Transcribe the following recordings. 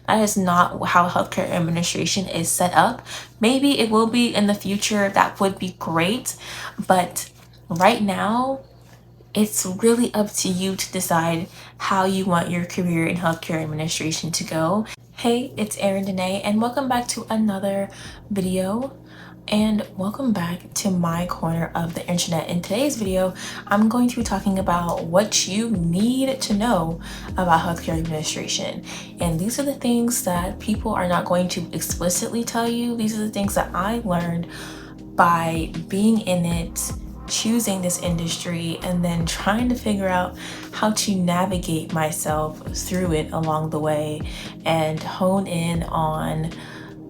That is not how healthcare administration is set up. Maybe it will be in the future. That would be great. But right now, it's really up to you to decide how you want your career in healthcare administration to go. Hey, it's Erin Danae, and welcome back to another video. And welcome back to my corner of the internet. In today's video, I'm going to be talking about what you need to know about healthcare administration. And these are the things that people are not going to explicitly tell you. These are the things that I learned by being in it, choosing this industry, and then trying to figure out how to navigate myself through it along the way and hone in on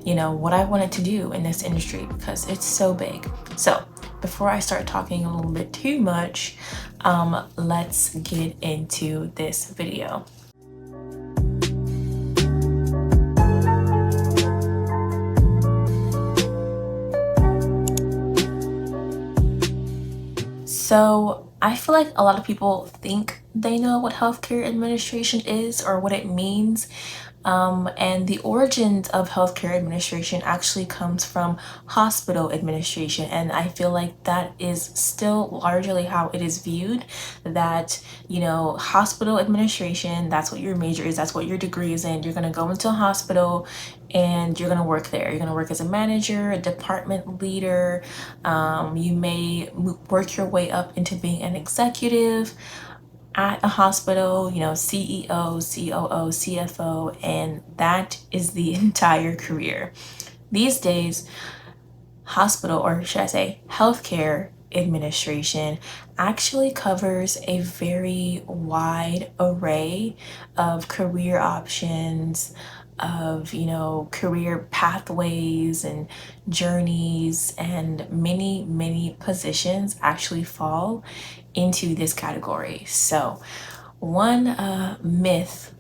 what I wanted to do in this industry because it's so big. So before I start talking a little bit too much, let's get into this video. So I feel like a lot of people think they know what healthcare administration is or what it means. And the origins of healthcare administration actually comes from hospital administration. And I feel like that is still largely how it is viewed, that, hospital administration, that's what your major is, that's what your degree is in. You're going to go into a hospital and you're going to work there. You're going to work as a manager, a department leader. You may work your way up into being an executive at a hospital, CEO, COO, CFO, and that is the entire career. These days, hospital, or should I say healthcare administration, actually covers a very wide array of career options, of career pathways and journeys, and many positions actually fall into this category. So one myth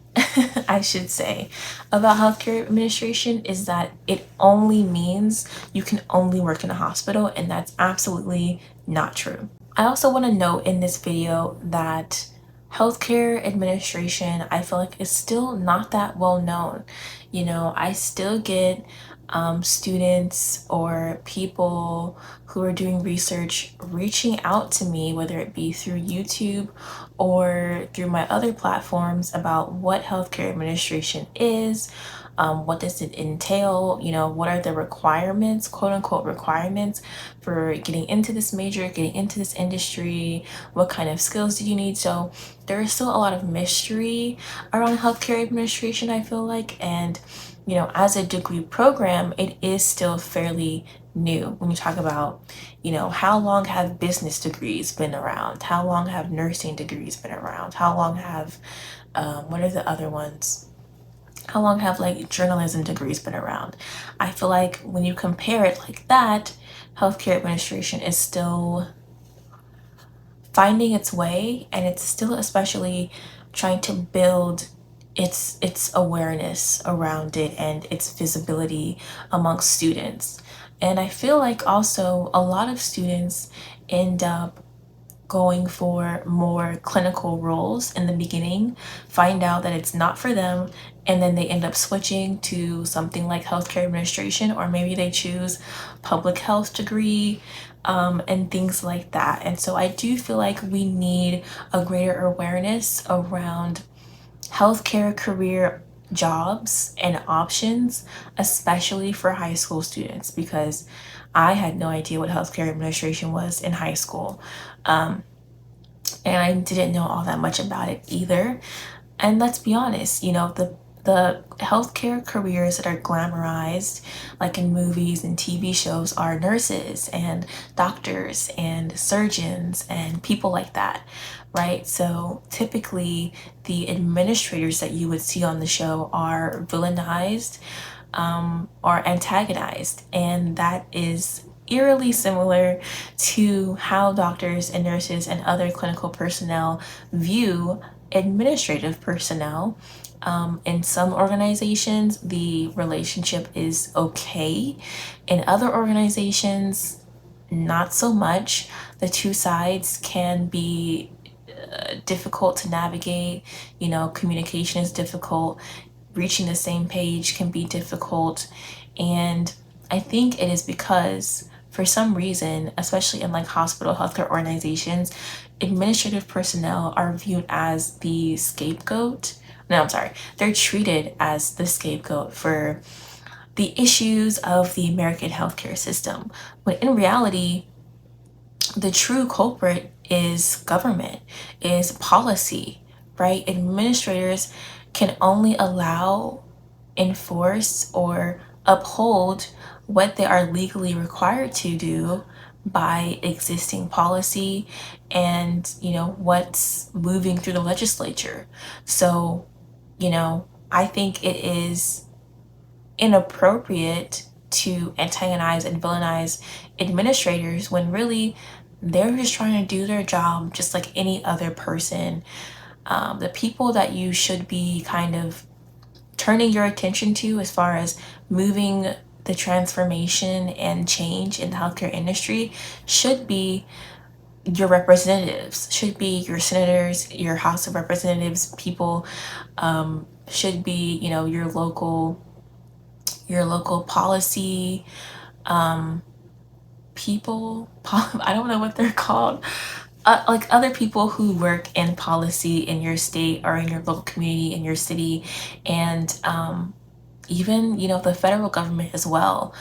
I should say about healthcare administration is that it only means you can only work in a hospital, and that's absolutely not true. I also want to note in this video that healthcare administration, I feel like, is still not that well known. I still get students or people who are doing research reaching out to me, whether it be through YouTube or through my other platforms, about what healthcare administration is. What does it entail? What are the requirements, quote unquote requirements, for getting into this major, getting into this industry? What kind of skills do you need? So there is still a lot of mystery around healthcare administration, I feel like. And as a degree program, it is still fairly new. When you talk about, how long have business degrees been around? How long have nursing degrees been around? How long have, what are the other ones? How long have journalism degrees been around? I feel like when you compare it like that, healthcare administration is still finding its way, and it's still especially trying to build its awareness around it and its visibility amongst students. And I feel like also a lot of students end up going for more clinical roles in the beginning, find out that it's not for them, and then they end up switching to something like healthcare administration, or maybe they choose public health degree, and things like that. And so I do feel like we need a greater awareness around healthcare career jobs and options, especially for high school students, because I had no idea what healthcare administration was in high school. And I didn't know all that much about it either. And let's be honest, the healthcare careers that are glamorized, like in movies and TV shows, are nurses and doctors and surgeons and people like that, right? So typically the administrators that you would see on the show are villainized, or antagonized, and that is eerily similar to how doctors and nurses and other clinical personnel view administrative personnel. In some organizations, the relationship is okay. In other organizations, not so much. The two sides can be difficult to navigate. Communication is difficult. reaching the same page can be difficult. And I think it is because for some reason, especially in like hospital healthcare organizations, administrative personnel are viewed as the scapegoat. No, I'm sorry. They're treated as the scapegoat for the issues of the American healthcare system, when in reality, the true culprit is government, is policy, right? Administrators can only allow, enforce, or uphold what they are legally required to do by existing policy and, what's moving through the legislature. So, I think it is inappropriate to antagonize and villainize administrators when really they're just trying to do their job just like any other person. The people that you should be kind of turning your attention to as far as moving the transformation and change in the healthcare industry should be your representatives, should be your senators, your House of Representatives people, should be, your local policy people. I don't know what they're called. Like other people who work in policy in your state or in your local community, in your city, and even, the federal government as well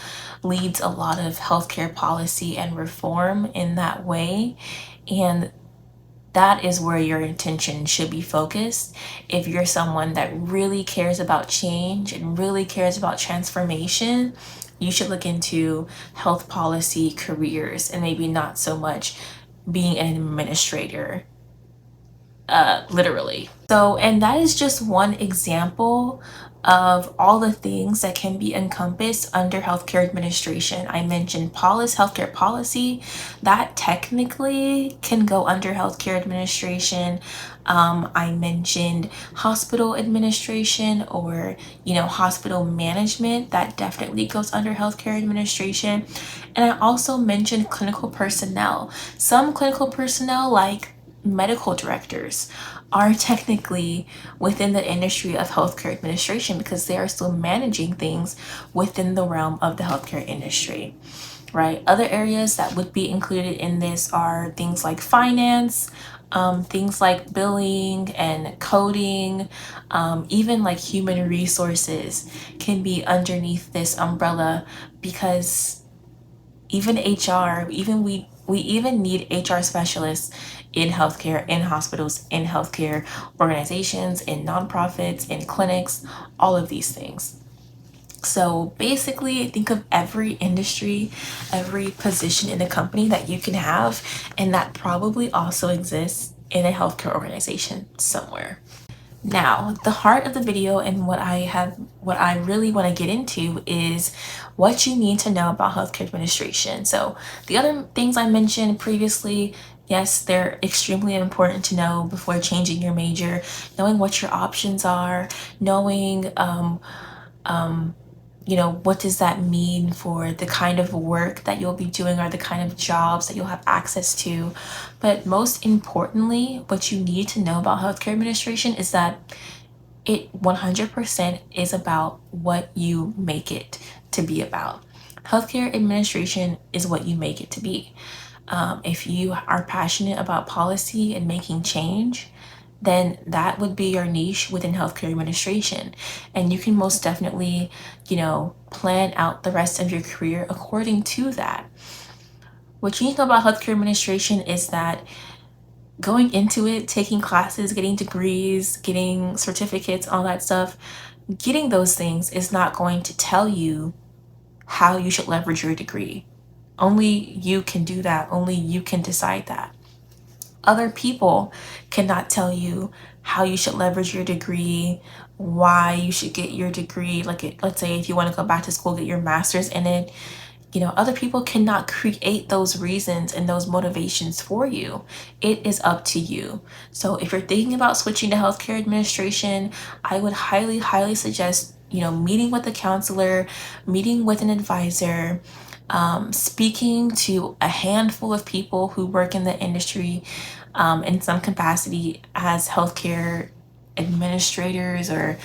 leads a lot of healthcare policy and reform in that way. And that is where your intention should be focused. If you're someone that really cares about change and really cares about transformation, you should look into health policy careers and maybe not so much being an administrator, literally. So, and that is just one example of all the things that can be encompassed under healthcare administration. I mentioned healthcare policy, that technically can go under healthcare administration. I mentioned hospital administration or, hospital management, that definitely goes under healthcare administration. And I also mentioned clinical personnel. Some clinical personnel, like medical directors, are technically within the industry of healthcare administration because they are still managing things within the realm of the healthcare industry, right? Other areas that would be included in this are things like finance, things like billing and coding, even like human resources can be underneath this umbrella because even HR, we even need HR specialists in healthcare, in hospitals, in healthcare organizations, in nonprofits, in clinics, all of these things. So basically, think of every industry, every position in a company that you can have, and that probably also exists in a healthcare organization somewhere. Now, the heart of the video and what I really want to get into is what you need to know about healthcare administration. So the other things I mentioned previously, yes, they're extremely important to know before changing your major, knowing what your options are, knowing what does that mean for the kind of work that you'll be doing or the kind of jobs that you'll have access to. But most importantly, what you need to know about healthcare administration is that it 100% is about what you make it to be about. Healthcare administration is what you make it to be. If you are passionate about policy and making change, then that would be your niche within healthcare administration. And you can most definitely, plan out the rest of your career according to that. What you need to know about healthcare administration is that going into it, taking classes, getting degrees, getting certificates, all that stuff, getting those things is not going to tell you how you should leverage your degree. Only you can do that. Only you can decide that. Other people cannot tell you how you should leverage your degree, why you should get your degree. Like, let's say if you want to go back to school, get your master's in it. Other people cannot create those reasons and those motivations for you. It is up to you. So if you're thinking about switching to healthcare administration, I would highly, highly suggest, meeting with a counselor, meeting with an advisor, speaking to a handful of people who work in the industry in some capacity as healthcare administrators or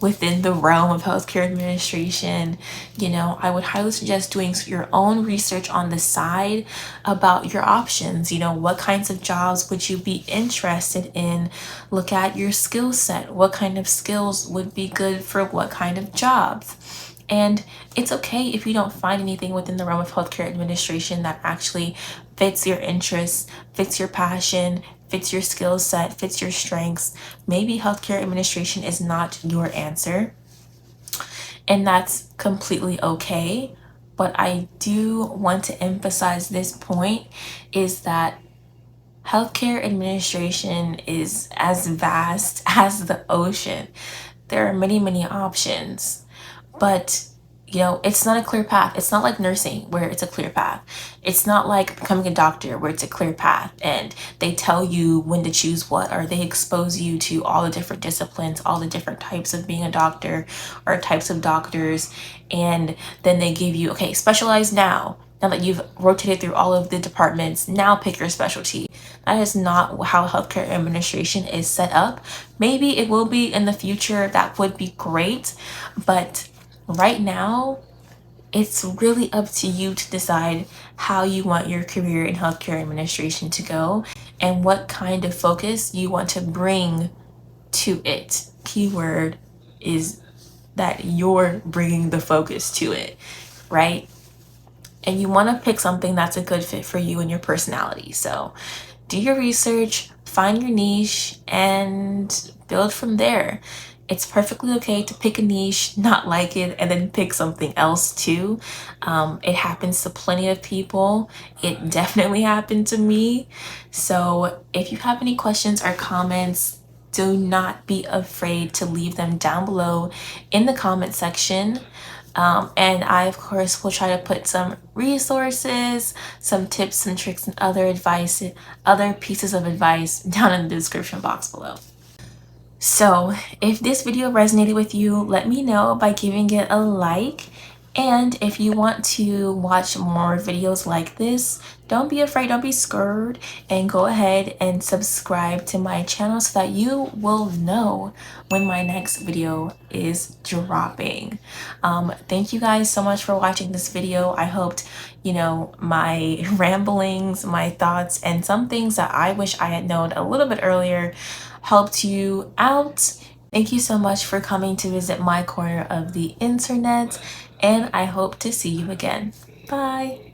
within the realm of healthcare administration, I would highly suggest doing your own research on the side about your options. What kinds of jobs would you be interested in? Look at your skill set. What kind of skills would be good for what kind of jobs? And it's okay if you don't find anything within the realm of healthcare administration that actually fits your interests, fits your passion, fits your skill set, fits your strengths. Maybe healthcare administration is not your answer, and that's completely okay. But I do want to emphasize this point is that healthcare administration is as vast as the ocean. There are many, many options, but it's not a clear path. It's not like nursing where it's a clear path. It's not like becoming a doctor where it's a clear path and they tell you when to choose what, or they expose you to all the different disciplines, all the different types of being a doctor or types of doctors. And then they give you, okay, specialize now. Now that you've rotated through all of the departments, now pick your specialty. That is not how healthcare administration is set up. Maybe it will be in the future. That would be great. But right now, it's really up to you to decide how you want your career in healthcare administration to go and what kind of focus you want to bring to it. Keyword is that you're bringing the focus to it, right? And you want to pick something that's a good fit for you and your personality. So do your research, find your niche, and build from there. It's perfectly okay to pick a niche, not like it, and then pick something else too. It happens to plenty of people. It definitely happened to me. So if you have any questions or comments, do not be afraid to leave them down below in the comment section. And I, of course, will try to put some resources, some tips, some tricks, and other pieces of advice down in the description box below. So if this video resonated with you, let me know by giving it a like. And if you want to watch more videos like this, don't be afraid, don't be scared, and go ahead and subscribe to my channel so that you will know when my next video is dropping. Thank you guys so much for watching this video. I hoped, my ramblings, my thoughts, and some things that I wish I had known a little bit earlier helped you out. Thank you so much for coming to visit my corner of the internet, and I hope to see you again. Bye.